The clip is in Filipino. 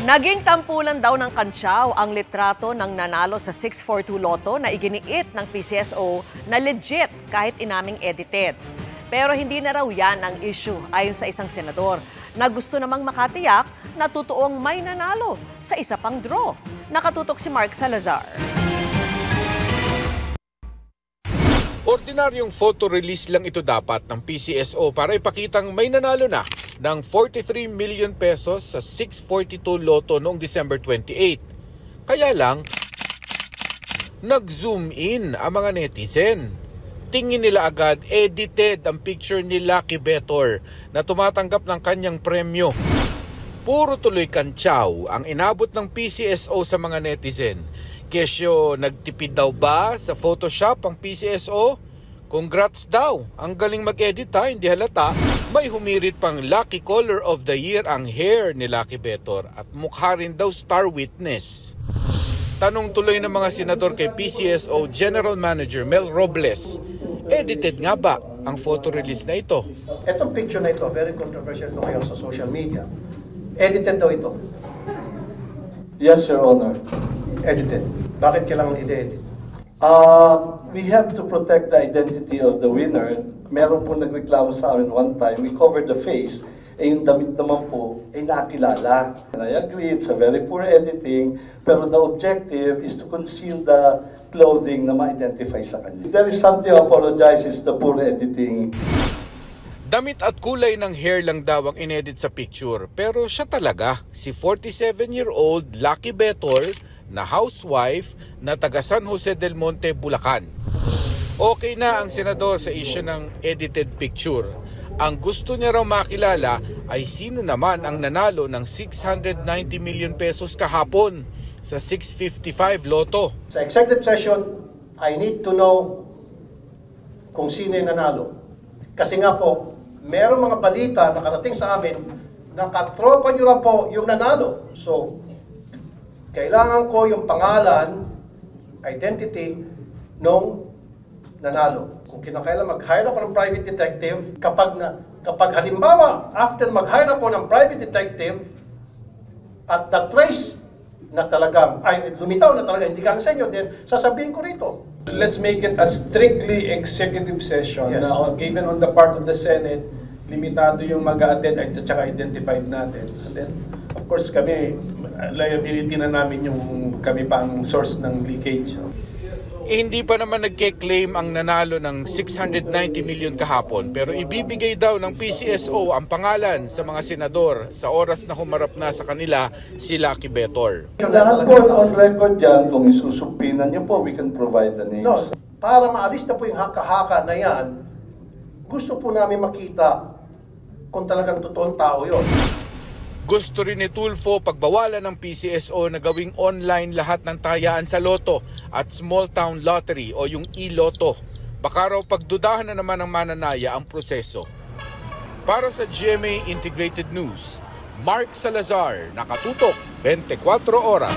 Naging tampulan daw ng Kantsaw ang litrato ng nanalo sa 642 Lotto na iginiit ng PCSO na legit kahit inaming edited. Pero hindi na raw yan ang issue ayon sa isang senador na gusto namang makatiyak na totoong may nanalo sa isa pang draw. Nakatutok si Mark Salazar. Ordinaryong photo release lang ito dapat ng PCSO para ipakitang may nanalo na ng 43 million pesos sa 642 Lotto noong December 28. Kaya lang, nag-zoom in ang mga netizen. Tingin nila agad edited ang picture ni Lucky Betor na tumatanggap ng kanyang premyo. Puro tuloy Kantsaw ang inabot ng PCSO sa mga netizen. Kesyo, nagtipid daw ba sa Photoshop ang PCSO? Congrats daw, ang galing mag-edit ha, hindi halata. May humirit pang Lucky Color of the Year ang hair ni Lucky Betor at mukha rin daw star witness. Tanong tuloy ng mga senador kay PCSO General Manager Mel Robles, edited nga ba ang photo release na ito? Itong picture na ito, very controversial ito ngayon sa social media. Edited daw ito. Yes, Your Honor. Edited. Bakit kailangan i-edit? We have to protect the identity of the winner. Meron po nagreklamo sa amin one time, we covered the face, yung damit naman po ay nakilala. And I agree, it's a very poor editing, pero the objective is to conceal the clothing na ma-identify sa kanya. If there is something to apologize, it's the poor editing. Damit at kulay ng hair lang daw ang inedit sa picture, pero siya talaga, si 47-year-old Lucky Betor na housewife na taga San Jose del Monte, Bulacan. Okay na ang senador sa issue ng edited picture. Ang gusto niya raw makilala ay sino naman ang nanalo ng 690 million pesos kahapon sa 655 Lotto. Sa executive session, I need to know kung sino yung nanalo. Kasi nga po, merong mga balita na karating sa amin na katropa nyo na po yung nanalo. So, kailangan ko yung pangalan, identity, nung nanalo. Kung kinakailan mag-hire ako ng private detective, kapag halimbawa, after mag-hire ako ng private detective, at na-trace na talaga, ay lumitaw na talaga, hindi ka sa inyo, then sasabihin ko rito. Let's make it a strictly executive session. Yes. Na given on the part of the Senate, limitado yung mag-a-attend at saka identified natin. And then, of course, kami, liability na namin yung kami pang source ng leakage. Hindi pa naman nagke-claim ang nanalo ng 690 million kahapon, pero ibibigay daw ng PCSO ang pangalan sa mga senador sa oras na humarap na sa kanila si Lucky Betor. Lahat po on record dyan, kung isusumpinan niyo po, we can provide the names. No, para maalis na po yung haka-haka na yan, gusto po namin makita kung talagang totoong tao yun. Gusto rin ni Tulfo pagbawalan ng PCSO na gawing online lahat ng tayaan sa Lotto at small town lottery o yung e-Lotto. Baka raw pagdudahan na naman ng mananaya ang proseso. Para sa GMA Integrated News, Mark Salazar, nakatutok 24 oras.